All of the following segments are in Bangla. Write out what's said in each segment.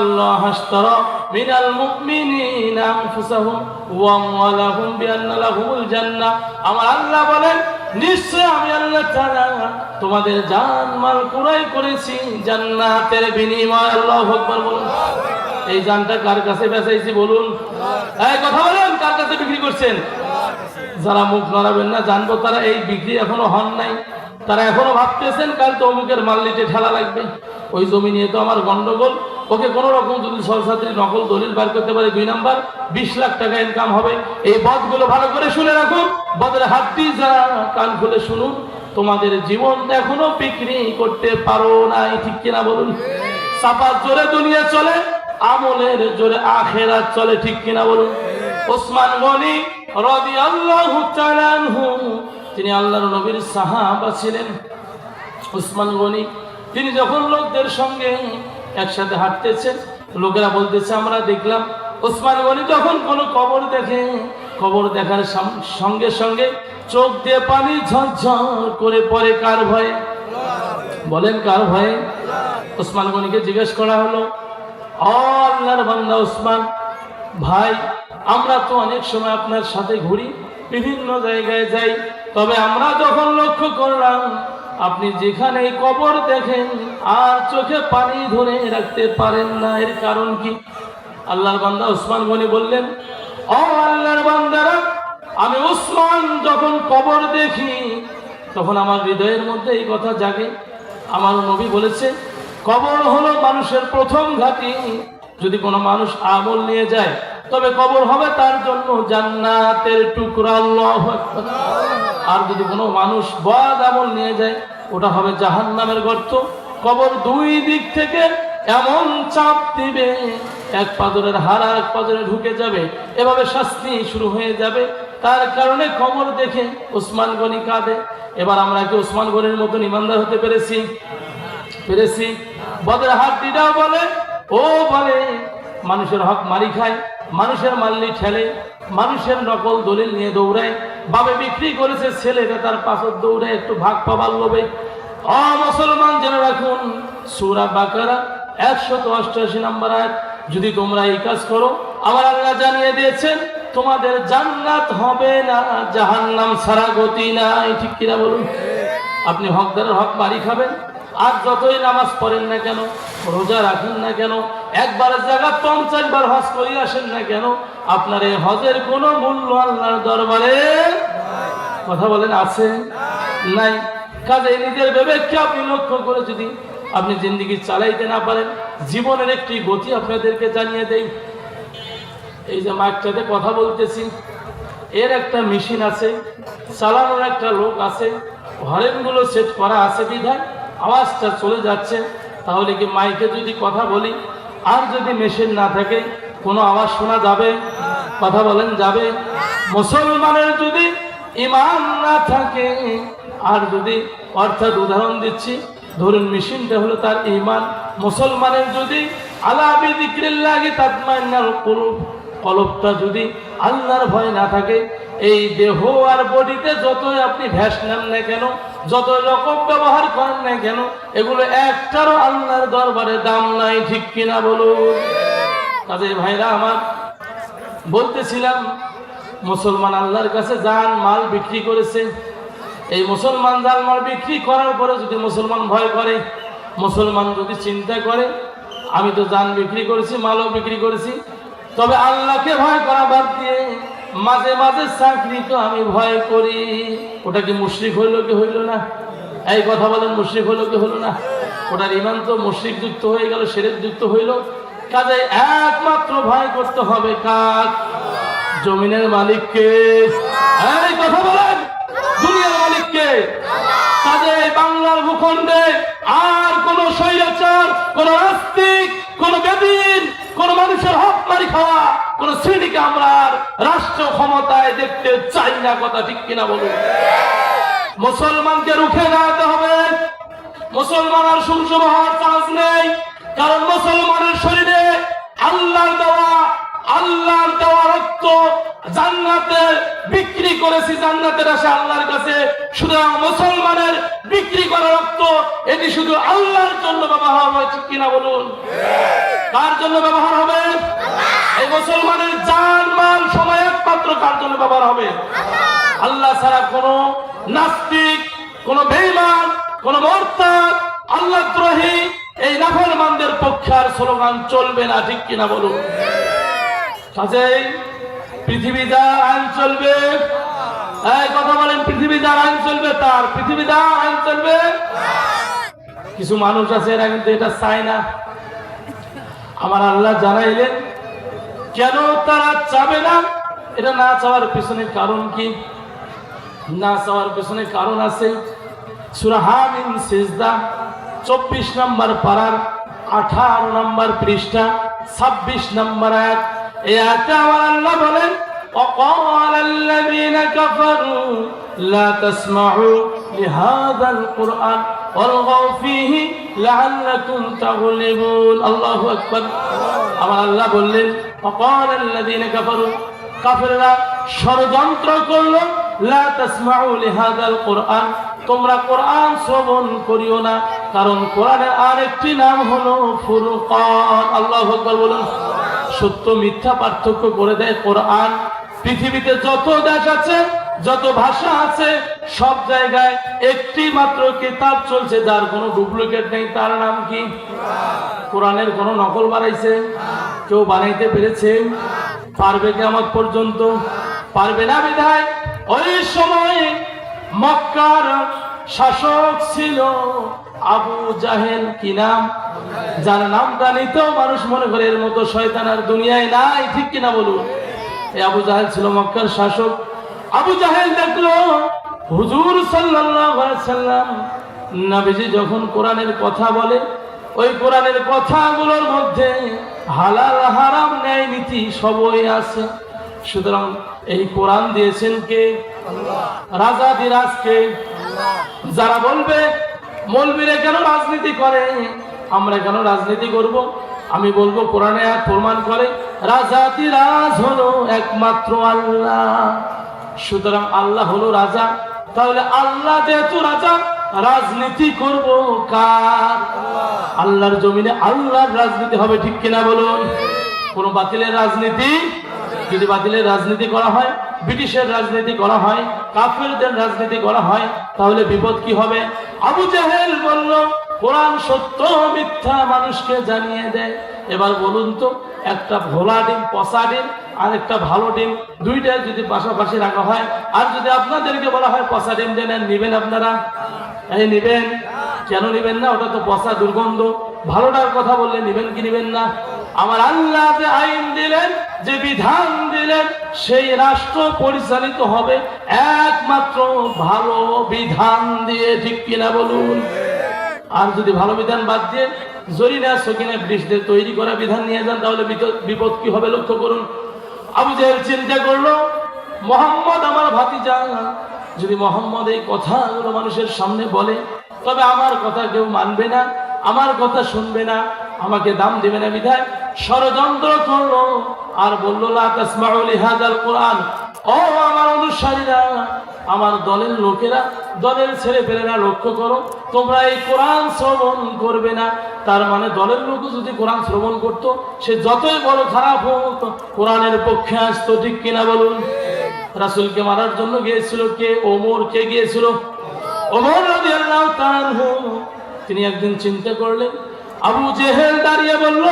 আল্লাহ আশতারা মিনাল মুমিনিনা আনফুসাহুম ওয়া আমওয়ালাহুম বিআন্না লাহুমুল জান্নাহ। আমার আল্লাহ বলেন, নিশ্চয় আমি আল্লাহ তাআলা তোমাদের জান মাল ক্রয় করেছি জান্নাতের বিনিময়ে। আল্লাহু আকবার বলুন। এই জানটা কার কাছে বেচাইছি বলুন? এই কথা বলেন, কার কাছে বিক্রি করছেন? যারা মুখ নড়াবেন না জানবো তারা এই বিক্রি এখনো হন নাই। তারা এখনো ভাবতেছেন কাল তো অমুকের মাল নিতে ঠেলা লাগবে, ওই জমি নিয়ে তো আমার গন্ডগোল, ওকে কোন রকম যদি সরসাত্রী নকল দলিল বার করতে পারে 2 নাম্বার 20 লাখ টাকা ইনকাম হবে। এই বদগুলো ভালো করে শুনে রাখুন, বদের হাড্ডি যারা কান খুলে শুনুন, তোমাদের জীবন এখনো বিক্রি করতে পারো নাই, ঠিক কিনা বলুন? চাপার জোরে দুনিয়া চলে, আমলের জোরে আখেরাত চলে, ঠিক কিনা বলুন? ওসমান গনি রাদিয়াল্লাহু তাআলা আনহু, তিনি আল্লাহর নবীর সাহাবা ছিলেন। ওসমান গনি তিনি যখন লোকদের সঙ্গে একসাথে হাঁটতেছেন, লোকেরা বলতেছে আমরা দেখলাম ওসমান গনি যখন কোনো কবর দেখে, কবর দেখার সঙ্গে সঙ্গে চোখ দিয়ে পানি ঝরঝর করে পড়ে। কার ভয়ে? বলেন কার ভয়ে? ওসমান গনিকে জিজ্ঞেস করা হলো, ও আল্লাহর বান্দা ওসমান ভাই, আমরা তো অনেক সময় আপনার সাথে ঘুরি, বিভিন্ন জায়গায় যাই, তবে আমরা যখন লক্ষ্য করলাম আপনি যেখানে কবর দেখেন আর চোখে পানি ধরে রাখতে পারেন না, এর কারণ কি? আল্লাহর বান্দা ওসমান গনি বললেন, ও আল্লাহর বান্দারা, আমি ওসমান যখন কবর দেখি তখন আমার হৃদয়ের মধ্যে এই কথা জাগে, আমার নবী বলেছে কবর হলো মানুষের প্রথম ঘাঁটি। যদি কোনো মানুষ আমল নিয়ে যায় তবে কবর হবে তার জন্য জান্নাতের টুকরা। আল্লাহু আকবার। আর যদি কোনো মানুষ বদ আমল নিয়ে যায় ওটা হবে জাহান্নামের গর্ত। কবর 2 দিক থেকে এমন চাপ দিবে, এক পাজরের হাড় আর এক পাজরে ঢুকে যাবে, এভাবে শাস্তি শুরু হয়ে যাবে। তার কারণে কবর দেখে ওসমান গনি কাঁদে। এবার আমরা কি ওসমান গনির মতন ইমানদার হতে পেরেছি? পেরেছি? বদের হাড্ডিটাও বলে, ও বলে মানুষের হক মারি খায়, মানুষের মাল্লি ঠেলে, মানুষের নকল দলিল নিয়ে দৌড়ায়, বাবে বিক্রি করেছে ছেলেটা তার পাশে দৌড়ায় একটু ভাগ পাবার লোভে। মুসলমান জেনে রাখুন, সূরা বাকারা 188 নম্বর আয়াত, যদি তোমরা এই কাজ করো আমার আল্লাহ জানিয়ে দিয়েছেন তোমাদের জান্নাত হবে না, জাহান্নাম ছাড়া গতি নাই, ঠিক কিনা বলুন? আপনি হকদারের হক মারি খাবেন, আর যতই নামাজ পড়েন না কেন, রোজা রাখেন না কেন, একবারের জায়গা 50 বার হজ করে আসেন না কেন, আপনার এই হজের কোনো মূল্য আল্লাহর দরবারে, কথা বলেন, আছে? নাই। কাজে নিজের বিবেককে আপনি লক্ষ্য করে যদি আপনি জিন্দেগি চালাইতে না পারেন, জীবনের একটি গতি আপনাদেরকে জানিয়ে দেই। এই যে মাইকটাতে কথা বলতেছি, এর একটা মেশিন আছে, চালানোর একটা লোক আছে, হরেনগুলো সেট করা আছে বিধায় আওয়াজটা চলে যাচ্ছে। তাহলে কি মাইকে যদি কথা বলি আর যদি মেশিন না থাকে কোনো আওয়াজ শোনা যাবে? কথা বলেন, যাবে? মুসলমানের যদি ঈমান না থাকে আর যদি, অর্থাৎ উদাহরণ দিচ্ছি, ধরুন মেশিনটা হলো তার ঈমান, মুসলমানের যদি আলা বিযিকরিল্লাহি তাতমাইন্নুল কুলুব, কলবটা যদি আল্লাহর ভয় না থাকে, এই দেহ আর বডিতে যতই আপনি ভ্যাস নেন না কেন, যত রকম ব্যবহার করেন না কেন, এগুলো একটারও আল্লাহর দরবারে দাম নাই, ঠিক কিনা বলুন? কাজে ভাইরা আমার, বলতেছিলাম মুসলমান আল্লাহর কাছে জান মাল বিক্রি করেছে। এই মুসলমান জান মাল বিক্রি করার পরে যদি মুসলমান ভয় করে, মুসলমান যদি চিন্তা করে আমি তো জান বিক্রি করেছি, মালও বিক্রি করেছি, তবে আল্লাহকে ভয় করা বাদ দিয়ে মাঝে মাঝে চাকরি তো আমি ভয় করি, ওটা কি মুশরিক হইল কি হইল না? এই কথা বলেন, মুশরিক হইল কি হইল না? ওটার ঈমান তো মুশরিক যুক্ত হয়ে গেল, শিরক যুক্ত হইল। কাজে একমাত্র ভয় করতে হবে কার? জমিনের মালিককে। এই কথা বলেন, দুনিয়ার মালিককে। কাজে বাংলার ভূখণ্ডে আর কোন স্বৈরাচার, কোন নাস্তিক, কোন বেদিন, কোন মানুষের হক মারি খাওয়া, কোন শ্রেণীকে আমরা রাষ্ট্র ক্ষমতায় দেখতে চাই না, কথা ঠিক কিনা বলুন? মুসলমানকে রুখে দাঁড়াতে হবে। মুসলমান আর সুষম হওয়ার চান্স নেই, কারণ মুসলমানের শরীরে আল্লাহর দেওয়া রক্ত জান্নাতের বিক্রি করেছি জান্নাতের আশা আল্লাহর কাছে। সুতরাং মুসলমানের বিক্রি করা রক্ত এটি শুধু আল্লাহর জন্য ব্যবহার হবে, ঠিক কিনা বলুন? কার জন্য ব্যবহার হবে? এই মুসলমানের জান মাল সময় একমাত্র কার জন্য ব্যবহার হবে? আল্লাহ ছাড়া কোনো নাস্তিক, কোনো বেঈমান, কোনো মুরতাদ, আল্লাহদ্রোহী এই নাফরমানদের পক্ষে আর স্লোগান চলবে না, ঠিক কিনা বলুন? কাজেই পৃথিবী যার আইন চলবে, এই কথা বলেন, পৃথিবী যার আইন চলবে তার, পৃথিবী যার আইন চলবে। কিছু মানুষ আছে এরা কিন্তু এটা চায় না। আমার আল্লাহ জানাইলেন কেন তারা চাবে না। এটা না চাওয়ার পিছনে কারণ কি? না চাওয়ার পিছনে কারণ আছে। সূরা হামিম সিজদা 24 নম্বর পারার 18 নম্বর পৃষ্ঠা 26 নম্বর আয়াত। এই আয়াতে আমার আল্লাহ বলেন وقال الذين كفروا لا تسمعوا لهذا القرآن والغوا فيه لعلكم تغلبون। আল্লাহু আকবার। আমার আল্লাহ বললেন وقال الذين كفروا, কাফেররা ষড়যন্ত্র করলো, লা তাসমাউ লিহাদাল কুরআন, তোমরা কোরআন শ্রবণ করিও না, কারণ কোরআনের আরেকটি নাম হলো ফুরকান। আল্লাহু আকবার বলুন। সত্য মিথ্যা পার্থক্য করে দেয় কোরআন। পৃথিবীতে যত দেশ আছে, যত ভাষা আছে, সব জায়গায় একটি মাত্র কিতাব চলছে যার কোনো ডুপ্লিকেট নেই, তার নাম কি? কোরআনের কোনো নকল বানাইছে? কেউ বানাইতে পেরেছে? পারবে কিয়ামত পর্যন্ত? পারবে না। বিধায় ওই সময় মক্কার শাসক ছিল আবু জাহেল। কি নাম? যার নামটা নিতেও মানুষ মনে করে এর মতো শয়তান আর দুনিয়ায় নাই, ঠিক কিনা বলুন? এই আবু জাহেল ছিল মক্কার শাসক। আবু জাহেল দেখলো হুজুর সাল্লাল্লাহু আলাইহি সাল্লাম নবীজি যখন কোরআনের কথা বলে, ওই কোরআনের কথাগুলোর মধ্যে হালাল হারাম ন্যায় নীতি সবই আছে। সুতরাং এই কোরআন দিয়েছেন কে? আল্লাহ। রাজাধিরাজকে। যারা বলবে মৌলবীরা কেন রাজনীতি করে, আমরা কেন রাজনীতি করব, আমি বলবো কোরআনে এক প্রমাণ করে রাজাধিরাজ হলো একমাত্র আল্লাহ। সুতরাং আল্লাহ হলো রাজা, তাহলে আল্লাহ যেহেতু রাজা, রাজনীতি করব কার? আল্লাহর জমিনে আল্লাহর রাজনীতি হবে, ঠিক কিনা বলুন? কোন বাতিলের রাজনীতি, যদি বাতিলের রাজনীতি করা হয়, ব্রিটিশের রাজনীতি করা হয়, কাফেরদের রাজনীতি করা হয়, তাহলে বিপদ কি হবে? আবু জাহেল বলল কোরআন সত্য মিথ্যা মানুষকে জানিয়ে দেয়। এবার বলুন তো, একটা ভোলা ডিম, পচা ডিম আর একটা ভালো ডিম, দুইটা যদি পাশাপাশি রাখা হয়, আর যদি আপনাদেরকে বলা হয় পচা ডিম দেন, নিবেন আপনারা? এই নিবেন? কেন নিবেন না? ওটা তো পচা, দুর্গন্ধ। ভালোটার কথা বললে নিবেন কি নিবেন না? আমার আল্লাহ যে আইন দিলেন, যে বিধান দিলেন, সেই রাষ্ট্র পরিচালিত হবে একমাত্র ভালো বিধান দিয়ে, ঠিক কিনা বলুন? আর যদি ভালো বিধান বাদ দিয়ে জরিনা সকিনা ব্রিটিশদের তৈরি করা বিধান নিয়ে যান, তাহলে বিপদ কি হবে লক্ষ্য করুন। আবু জাহেল চিন্তা করলো মোহাম্মদ আমার ভাতিজা, যদি মোহাম্মদ এই কথাগুলো মানুষের সামনে বলে, তবে আমার কথা কেউ মানবে না, আমার কথা শুনবে না, আমাকে দাম দেবে না। বিধায় ষড়যন্ত্র করলো আর বললো লা তাসমাউ লিহাদাল কুরআন, ও আমার অনুসারীরা, আমার দলের লোকেরা, দলের ছেলে পেলেরা, লক্ষ্য করো, তোমরা এই কোরআন শ্রবণ করবে না। তার মানে দলের লোক যদি কোরআন শ্রবণ করত, সে যতই বড় খারাপ হোক কোরআনের পক্ষে আসতো, ঠিক কিনা বলুন? রাসূলকে মারার জন্য গিয়েছিল কে? ওমর। কে গিয়েছিল? ওমর রাদিয়াল্লাহু তাআলা আনহু। তিনি একদিন চিন্তা করলেন, আবু জেহেল দাঁড়িয়ে বলল,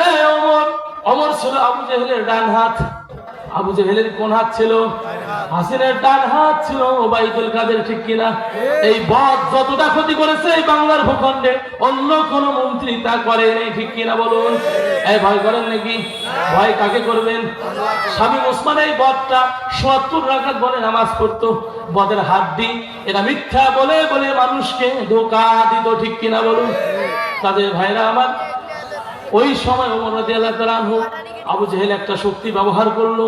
এ ওমর। ওমর ছিল আবু জেহেলের ডান হাত। আবু জেহেলের কোন হাত ছিল? হাসিনের ডান হাত ছিল ওবাইদুল কাদের, ঠিক কিনা? এই বদ যতটা ক্ষতি করেছে এই বাংলার ভূখণ্ডে, অন্য কোন মন্ত্রী তা করে নাই, ঠিক কিনা বলুন? এই ভয় করেন নাকি? ভয় কাকে করবেন? শামীম ওসমান এই বদটা ৭০ রাকাত বলে নামাজ পড়তো, বদের হাড্ডি। এরা মিথ্যা বলে বলে মানুষকে ধোঁকা দিত, ঠিক কিনা বলুন? তাদের ভাইরা আমার, ওই সময় ওমর রাদিয়াল্লাহু তাআলা আনহু আবু জেহেল একটা শক্তি ব্যবহার করলো,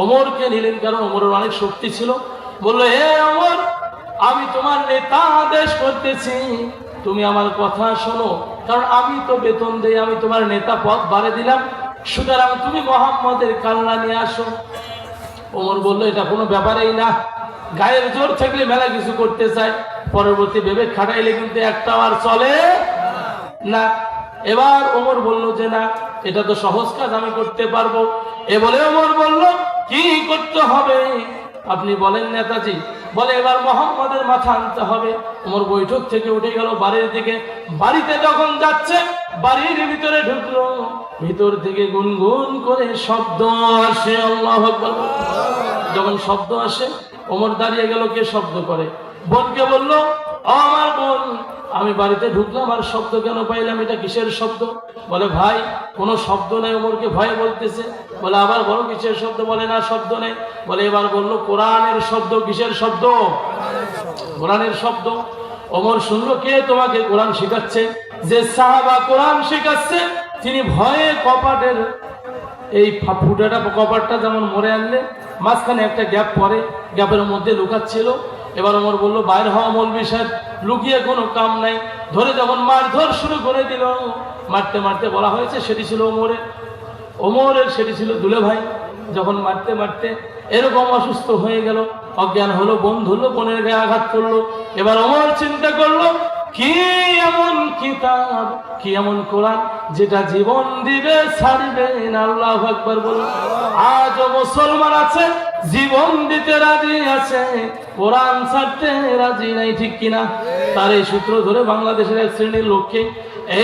ওমরকে নিলেন, কারণ ওমরের অনেক শক্তি ছিল। বললো, হে ওমর, আমি তোমার নেতা আদেশ করতেছি, তুমি আমার কথা শোনো, কারণ আমি তো বেতন দেই, আমি তোমার নেতা পদ বাড়ে দিলাম, সুতরাং তুমি মুহাম্মদের কান্না নিয়ে আসো। ওমর বললো এটা কোনো ব্যাপারেই না, গায়ের জোর থাকলে মেলা কিছু করতে চায়, পরবর্তী বিবেক খাটাইলে কিন্তু একটাও আর চলে না। এবার ওমর বলল যে না, এটা তো সহজ কাজ, আমি করতে পারবো। এ বলে ওমর বলল কি করতে হবে আপনি বলেন নেতাজি। বলে এবার মোহাম্মদের মাথা আনতে হবে। ওমর বৈঠক থেকে উঠে গেল বাড়ির দিকে। বাড়িতে যখন যাচ্ছে, বাড়ির ভিতরে ঢুকলো, ভিতর থেকে গুনগুন করে শব্দ আসে, আল্লাহু আকবার। যখন শব্দ আসে, ওমর দাঁড়িয়ে গেল, কে শব্দ করে? বোনকে বলল, ও আমার বোন, আমি বাড়িতে ঢুকলাম আর শব্দ কেন পাইলাম, এটা কিসের শব্দ? বলে ভাই কোনো শব্দ নেই। ওমরকে ভয় বলতেছে। বলে আবার বড় কিসের শব্দ? বলে না শব্দ নেই। বলে এবার বললো কোরআনের শব্দ। কিসের শব্দ? কোরআনের শব্দ। ওমর শুনলো, কে তোমাকে কোরআন শেখাচ্ছে? যে সাহাবা কোরআন শেখাচ্ছে, তিনি ভয়ে কপাটের এই ফুটাটা, কপাটটা যেমন মরে আনলে মাঝখানে একটা গ্যাপ পরে, গ্যাপের মধ্যে লুকাচ্ছিল। এবার ওমর বললো বাইরে হওয়া মৌলবি সাহেব, লুকিয়ে কোনো কাম নাই। ধরে যখন মারধর শুরু করে দিল, মারতে মারতে বলা হয়েছে সেটি ছিল ওমরের সেটি ছিল দুলে ভাই। যখন মারতে মারতে এরকম অসুস্থ হয়ে গেল, অজ্ঞান হলো, বোন ধরলো, বোনের গায়ে আঘাত করলো। এবার ওমর চিন্তা করলো, কি এমন কিতাব, কি এমন কোরআন যেটা জীবন দিবে, ছাড়বে না। আল্লাহু আকবার বলো। আজও মুসলমান আছে জীবন দিতে রাজি আছে, কোরআন ছাড়তে রাজি নাই, ঠিক কিনা? তার এই সূত্র ধরে বাংলাদেশের এক শ্রেণীর লোককে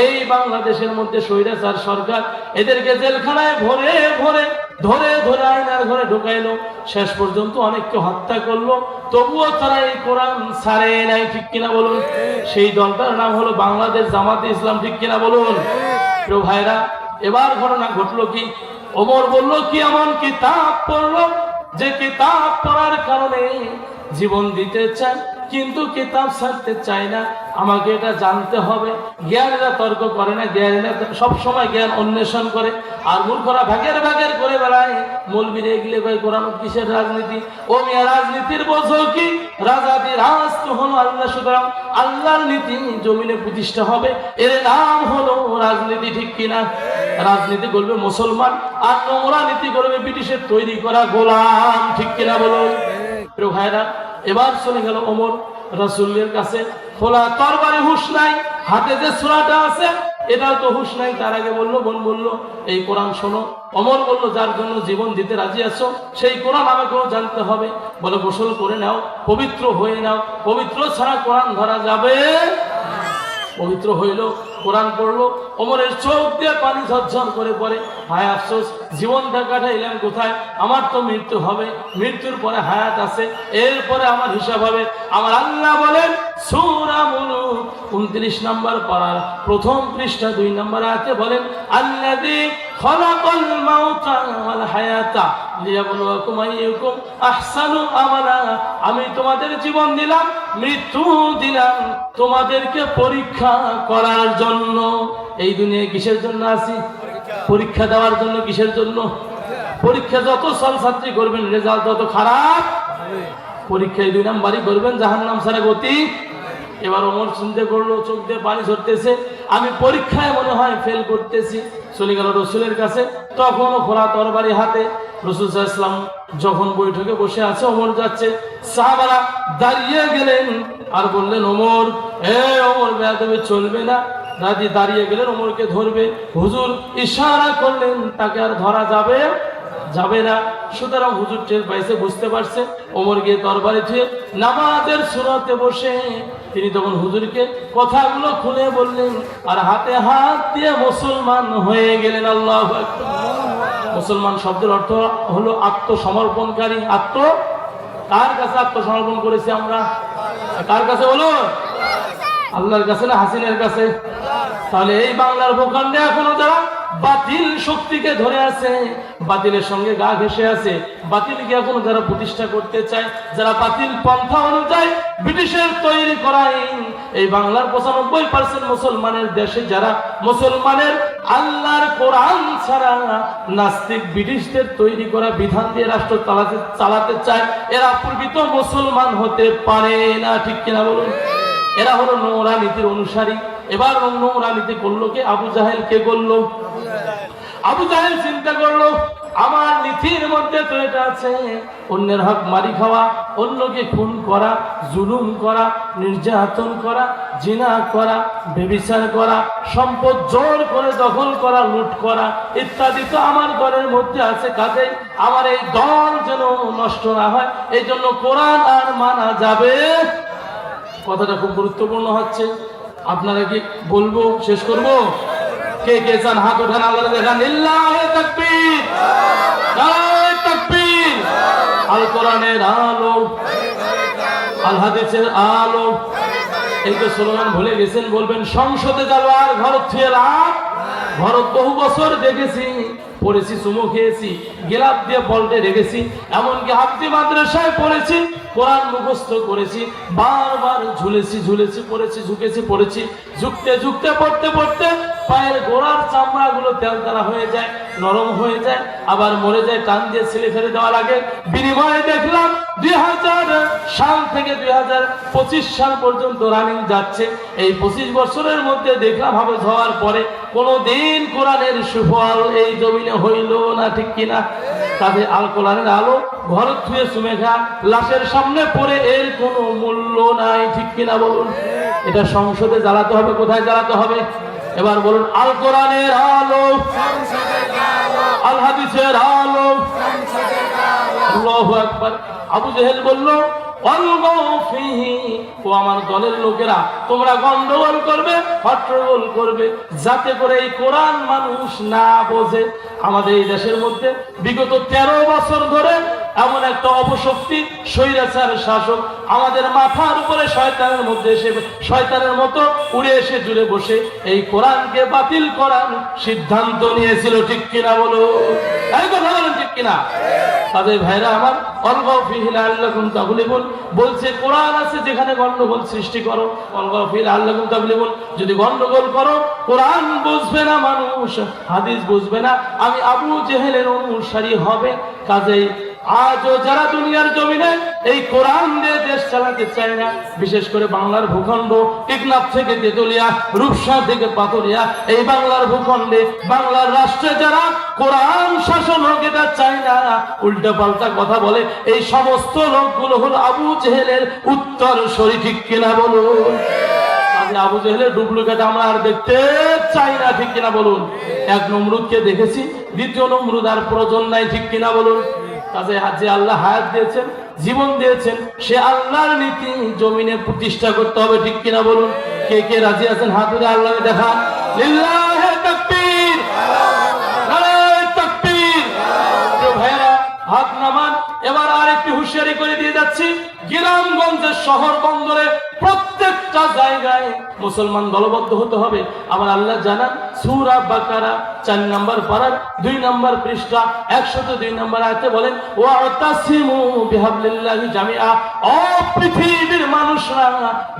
এই বাংলাদেশের মধ্যে স্বৈরাচার সরকার এদেরকে জেলখানায় ভরে ভরে ধরে ধরে আয়নার ঘরে ঢুকাইলো, শেষ পর্যন্ত অনেককে হত্যা করলো, তবুও তারা এই কোরআন ছাড়ে নাই, ঠিক কিনা বলুন? সেই দলটার নাম হলো বাংলাদেশ জামাতে ইসলাম, ঠিক কিনা বলুন? প্রিয় ভাইরা, এবার ঘটনা ঘটলো কি, ওমর বলল কি এমন কিতাব পড়লো যে কিতাব পড়ার কারণে জীবন দিতে চায়, কিন্তু কিতাব ছাড়তে চায় না। আমাকে এটা জানতে হবে। জ্ঞানীরা তর্ক করে না, জ্ঞানীরা সবসময় জ্ঞান অন্বেষণ করে, আর মূর্খরা ভাগের ভাগের করে বেড়ায়। মৌলবীরা এগুলো ভাই কোরআন কিসের রাজনীতি? ও মিয়া, রাজনীতির বোঝো কি? রাজাদি রাজ তো হলো আল্লাহ, সুতরাং আল্লাহর নীতি জমিনে প্রতিষ্ঠা হবে, এর নাম হলো রাজনীতি, ঠিক কিনা? রাজনীতি করবে মুসলমান, আর নোংরা নীতি করবে ব্রিটিশের তৈরি করা গোলাম, ঠিক কিনা বলো? প্রিয় ভাইরা, এবার চলে গেল ওমর রাসূলের কাছে। খোলা তরবারি, হুঁশ নাই, হাতে যে সূরাটা আছে এটাও তো হুঁশ নাই। তার আগে বললো, বোন বললো এই কোরআন শোনো। ওমর বলল, যার জন্য জীবন দিতে রাজি আছো সেই কোরআন আমাকেও জানতে হবে। বলে গোসল করে নাও, পবিত্র হয়ে নাও, পবিত্র ছাড়া কোরআন ধরা যাবে। পবিত্র হইল, কোরআন পড়লো। ওমরের চোখ দিয়ে পানি ঝরঝর করে পড়ে। হায় আফসোস, জীবনটা কাটাইলাম কোথায়? আমার তো মৃত্যু হবে, মৃত্যুর পরে হায়াত আছে, এরপরে আমার হিসাব হবে। আমার আল্লাহ বলেন সূরা মুলুক 29 নম্বর পারার প্রথম পৃষ্ঠা 2 নম্বর আয়াতে বলেন, আল্লাযী খালাকাল মাউতা ওয়াল হায়াতা লিয়াবলুয়াকুম আইয়ুকুম আহসানু আমালা। আমি তোমাদের জীবন দিলাম, মৃত্যু দিলাম তোমাদেরকে পরীক্ষা করার জন্য। এই দুনিয়ায় কিসের জন্য আছি? পরীক্ষা দেওয়ার জন্য। কিসের জন্য? পরীক্ষা যত ছাত্রী করবেন, রেজাল্ট যত খারাপ, পরীক্ষায় 2 নাম্বারই করবেন, জাহান্নাম ছাড়া গতি। এবার ওমর চিন্তা করলো, চোখ দিয়ে পানি ঝরতেছে, আমি পরীক্ষায় মনে হয় ফেল করতেছি। চলে গেল রসুলের কাছে, তখনও খোলা তরবারি হাতে। রাসূল সাল্লাল্লাহু আলাইহি ওয়াসাল্লাম যখন বৈঠকে বসে আছে, ওমর যাচ্ছে, সাহাবারা দাঁড়িয়ে গেলেন আর বললেন, ওমর, ওমর বেয়াদবি চলবে না। দাঁড়িয়ে গেলেন, ওমরকে ধরবে। হুজুর ইশারা করলেন, তাকে আর ধরা যাবে না। সুতরাং হুজুর টের পাইছে, বুঝতে পারছে। ওমর গিয়ে তরবারি ধুয়ে নামাজের সুরাতে বসে তিনি তখন হুজুরকে কথাগুলো খুলে বললেন, আর হাতে হাত দিয়ে মুসলমান হয়ে গেলেন। আল্লাহু আকবার। মুসলমান শব্দের অর্থ হলো আত্মসমর্পণকারী। কার কাছে আত্মসমর্পণ করেছি আমরা? কার কাছে বলুন? আল্লাহর কাছে না হাসিনের কাছে? তাহলে এই বাংলার ভূখণ্ডে এখনো যারা বাতিল শক্তিকে ধরে আছে, বাতিলের সঙ্গে গা ঘেঁষে আছে, বাতিলকে এখনো যারা প্রতিষ্ঠা করতে চায়, যারা বাতিল পন্থা অনুযায়ী ব্রিটিশের তৈরি করা এই বাংলার 95% মুসলমানের দেশে যারা মুসলমানের আল্লাহর কোরআন ছাড়া নাস্তিক ব্রিটিশদের তৈরি করা বিধান দিয়ে রাষ্ট্র চালাতে চায়, এরা প্রকৃত মুসলমান হতে পারে না, ঠিক কিনা বলুন? এরা হলো নোংরা নীতির অনুসারী। এবার নোংরা নীতি করলো কে? আবু জাহেল। কে করলো? আবু জাহেল চিন্তা করলো, আমার নীতির মধ্যে তো এটা আছে, অন্যের হক মারি খাওয়া, অন্যকে খুন করা, জুলুম করা, নির্যাতন করা, জিনা করা, ব্যভিচার করা, সম্পদ জোর করে দখল করা, লুট করা ইত্যাদি তো আমার দলের মধ্যে আছে। কাজেই আমার এই দল যেন নষ্ট না হয়, এই জন্য কোরআন আর মানা যাবে। কথাটা খুব গুরুত্বপূর্ণ হচ্ছে। আপনারা কি বলবো, শেষ করব? কে কে চান হাত ওঠান, আল্লাহ দেখান। লিল্লাহি তাকবীর, নারায়ে তাকবীর। আল কোরআনের আলো, আল হাদিসের আলো। এই তো স্লোগান ভুলে গেছেন, বলবেন সংসদে যাবো আর ঘর থুয়ে লাভ। ঘর বহু বছর দেখেছি, পড়েছি, চুমু খেয়েছি, গেলাপ দিয়ে পল্টে রেখেছি, এমনকি হাফতি মাদ্রাসায় পড়েছি, কোরআন মুখস্থ করেছি, বারবার ঝুলেছি ঝুলেছি পড়েছি, ঝুঁকেছি পড়েছি, ঝুঁকতে ঝুঁকতে পড়তে পড়তে পায়ের গোড়ার চামড়া গুলো তেলতালা হয়ে যায়, নরম হয়ে যায়, আবার মরে যায়, টান দিয়ে ছেলে ফেলে দেওয়া লাগে। বিনিময়ে দেখলাম 2000 সাল থেকে 2025 সাল পর্যন্ত রানিং যাচ্ছে। এই 25 বছরের মধ্যে দেখলাম হাফেজ হওয়ার পরে কোনদিন কোরআনের সুফল এই জমিনে হইল না, ঠিক কিনা? তাদের আল কোরআনের আলো ঘর ধুয়ে সুমে খা, লাশের সামনে পড়ে এর কোনো মূল্য নাই, ঠিক কিনা বলুন? এটা সংসদে জ্বালাতে হবে। কোথায় জ্বালাতে হবে? এবার বলুন। আল কোরআনের আলো, আল হাদিসের আলো। আল্লাহু আকবার। আবু জেহেল বলল, ও আমার দলের লোকেরা, তোমরা গন্ডগোল করবে, হট্টগোল করবে, যাতে করে এই কোরআন মানুষ না বোঝে। আমাদের এই দেশের মধ্যে বিগত 13 বছর ধরে এমন একটা অপশক্তি, স্বৈরাচার শাসক আমাদের মাথার উপরে শয়তানের মধ্যে এসে, শয়তানের মতো উড়ে এসে জুড়ে বসে এই কোরআনকে বাতিল করার সিদ্ধান্ত নিয়েছিল, ঠিক কিনা বলো? এই কথা বলেন, ঠিক কিনা? তাদের ভাইরা আমার, অলগাও ফিহি লাআল্লাকুম তাগলিবুন বলছে, কোরআন আছে যেখানে গন্ডগোল সৃষ্টি করো। অলগাও ফিহি লাআল্লাকুম তাগলিবুন, যদি গন্ডগোল করো, কোরআন বুঝবে না মানুষ, হাদিস বুঝবে না, আমি আবু জেহেলের অনুসারী হবে। কাজেই আজও যারা দুনিয়ার জমিনে এই কোরআন দিয়ে দেশ চালাতে চায় না, বিশেষ করে বাংলার ভূখণ্ড, টেকনাফ থেকে তেতুলিয়া, রূপসা থেকে পাথরিয়া, এই বাংলার ভূখণ্ডে, বাংলার রাষ্ট্রে যারা কোরআন শাসন হোক এটা চায় না, উল্টা পাল্টা কথা বলে, এই সমস্ত লোকগুলো হলো আবু জেহেলের উত্তরসূরি, ঠিক কিনা বলুন? আবু জেহেলের ডুপ্লিকেট আমরা আর দেখতে চাই না, ঠিক কিনা বলুন? এক নমরুদকে দেখেছি, দ্বিতীয় নমরুদ আর প্রয়োজন নাই, ঠিক কিনা বলুন? কাজে যে আল্লাহ হায়াত দিয়েছেন, জীবন দিয়েছেন, সে আল্লাহর নীতি জমিনে প্রতিষ্ঠা করতে হবে, ঠিক কিনা বলুন? কে কে রাজি আছেন হাত তুলে আল্লাহকে দেখান। লিল্লাহি তাকবীর, নারায়ে তাকবীর। প্রিয় ভাইরা, হাত নামান। এবার আরেকটি হুঁশিয়ারি করে দিয়ে যাচ্ছি, গ্রামগঞ্জের, শহর বন্দরে প্রত্যেকটা জায়গায় মুসলমান দলবদ্ধ হতে হবে। আমার আল্লাহ জানান সূরা বাকারা 4 নম্বর পারার 2 নম্বর পৃষ্ঠা 102 নম্বর আয়াতে বলেন, ওয়াতাসিমু বিহাবলিল্লাহি জামিআ। ও পৃথিবীর মানুষরা,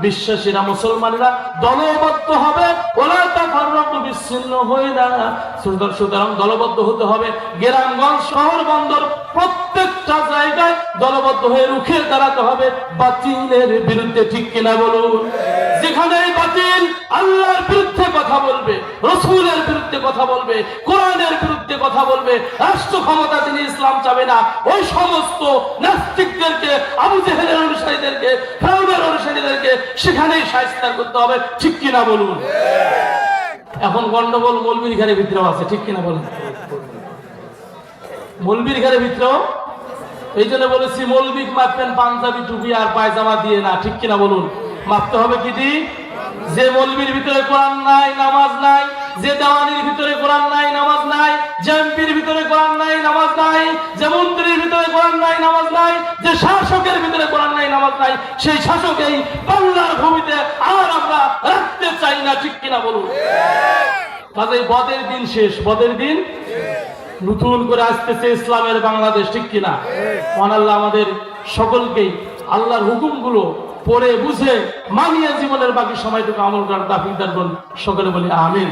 বিশ্বাসীরা, মুসলমানরা দলবদ্ধ হবে, ওলা তাফাররাকু, বিচ্ছিন্ন হয়ে না। সুতরাং দলবদ্ধ হতে হবে। গ্রামগঞ্জ, শহর বন্দর প্রত্যেকটা জায়গায় দলবদ্ধ হয়ে রুখে দাঁড়াতে হবে বাতিলের বিরুদ্ধে, ঠিক কিনা বলুন? যেখানে বাতিল আল্লাহর বিরুদ্ধে কথা বলবে, রাসূলের বিরুদ্ধে কথা বলবে, কোরআনের বিরুদ্ধে কথা বলবে, রাষ্ট্র ক্ষমতা যিনি ইসলাম চাবে না, ওই সমস্ত নাস্তিকদেরকে, আবু জেহেলের অনুসারীদেরকে, ফিরআউনের অনুসারীদেরকে সেখানেই শায়েস্তা করতে হবে, ঠিক কিনা বলুন? এখন গন্ডগোল মৌলবীর ঘরের ভিতরেও আছে, ঠিক কিনা বলুন? মৌলবীর ঘরের ভিতরেও। এই জন্য বলেছি, মৌলবী মাপবেন পাঞ্জাবি, টুপি আর পায়জামা দিয়ে না, ঠিক কিনা বলুন? মাপতে হবে কি দিয়ে? যে মৌলবীর ভিতরে কোরআন নাই, নামাজ নাই, যে দেওয়ানির ভিতরে কোরআন নাই, নামাজ নাই, যে এমপির ভিতরে কোরআন নাই, নামাজ নাই, যে মন্ত্রীর ভিতরে কোরআন নাই, নামাজ নাই, যে শাসকের ভিতরে কোরআন নাই, নামাজ নাই, সেই শাসক এই বাংলার ভূমিতে আর আমরা রাখতে চাই না, ঠিক কিনা বলুন? কাজেই বদের দিন শেষ, বদের দিন নতুন করে আসতেছে ইসলামের বাংলাদেশ, ঠিক কিনা? মহান আল্লাহ আমাদের সকলকেই আল্লাহর হুকুমগুলো পড়ে বুঝে মানিয়ে জীবনের বাকি সময়টুকু আমল করার তৌফিক দান করুন। সকলে বলি আমিন।